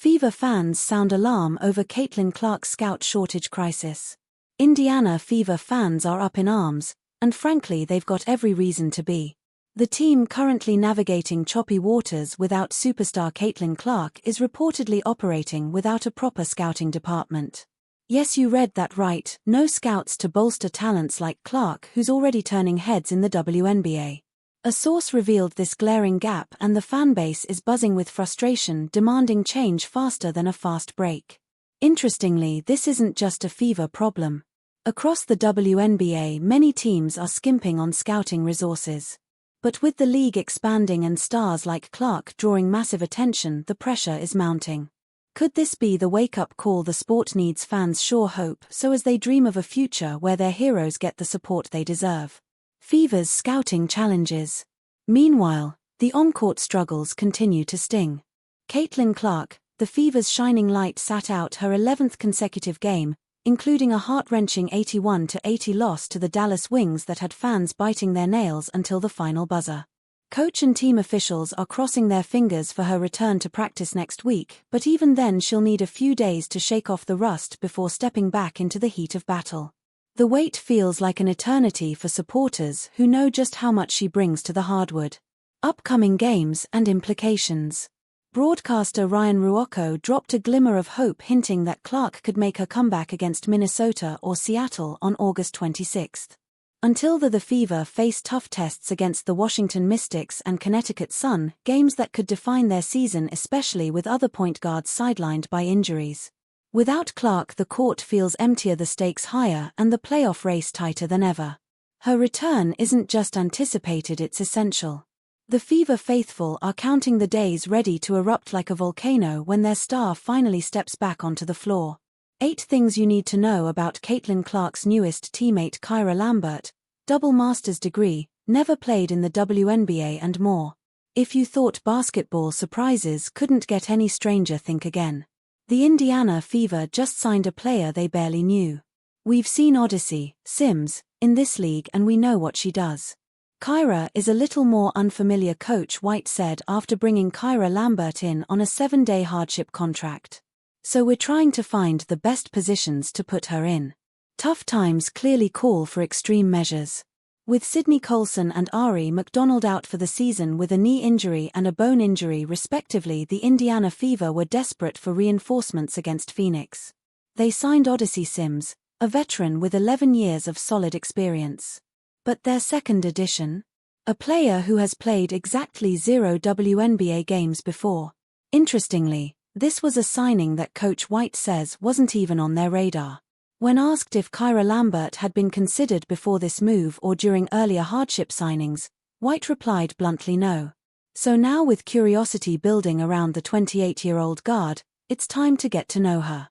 Fever fans sound alarm over Caitlin Clark's scout shortage crisis. Indiana Fever fans are up in arms, and frankly they've got every reason to be. The team currently navigating choppy waters without superstar Caitlin Clark is reportedly operating without a proper scouting department. Yes, you read that right, no scouts to bolster talents like Clark, who's already turning heads in the WNBA. A source revealed this glaring gap, and the fanbase is buzzing with frustration, demanding change faster than a fast break. Interestingly, this isn't just a Fever problem. Across the WNBA, many teams are skimping on scouting resources. But with the league expanding and stars like Clark drawing massive attention, the pressure is mounting. Could this be the wake-up call the sport needs? Fans sure hope so, as they dream of a future where their heroes get the support they deserve. Fever's scouting challenges. Meanwhile, the on-court struggles continue to sting. Caitlin Clark, the Fever's shining light, sat out her 11th consecutive game, including a heart-wrenching 81-80 loss to the Dallas Wings that had fans biting their nails until the final buzzer. Coach and team officials are crossing their fingers for her return to practice next week, but even then she'll need a few days to shake off the rust before stepping back into the heat of battle. The wait feels like an eternity for supporters who know just how much she brings to the hardwood. Upcoming games and implications. Broadcaster Ryan Ruocco dropped a glimmer of hope, hinting that Clark could make her comeback against Minnesota or Seattle on August 26. Until the Fever face tough tests against the Washington Mystics and Connecticut Sun, games that could define their season, especially with other point guards sidelined by injuries. Without Clark, the court feels emptier, the stakes higher, and the playoff race tighter than ever. Her return isn't just anticipated, it's essential. The Fever faithful are counting the days, ready to erupt like a volcano when their star finally steps back onto the floor. 8 things you need to know about Caitlin Clark's newest teammate Kyra Lambert, double master's degree, never played in the WNBA, and more. If you thought basketball surprises couldn't get any stranger, think again. The Indiana Fever just signed a player they barely knew. We've seen Odyssey, Sims, in this league, and we know what she does. Kyra is a little more unfamiliar, Coach White said after bringing Kyra Lambert in on a 7-day hardship contract. So we're trying to find the best positions to put her in. Tough times clearly call for extreme measures. With Sydney Colson and Ari McDonald out for the season with a knee injury and a bone injury respectively, the Indiana Fever were desperate for reinforcements against Phoenix. They signed Odyssey Sims, a veteran with 11 years of solid experience. But their second addition? A player who has played exactly 0 WNBA games before. Interestingly, this was a signing that Coach White says wasn't even on their radar. When asked if Kyra Lambert had been considered before this move or during earlier hardship signings, White replied bluntly no. So now, with curiosity building around the 28-year-old guard, it's time to get to know her.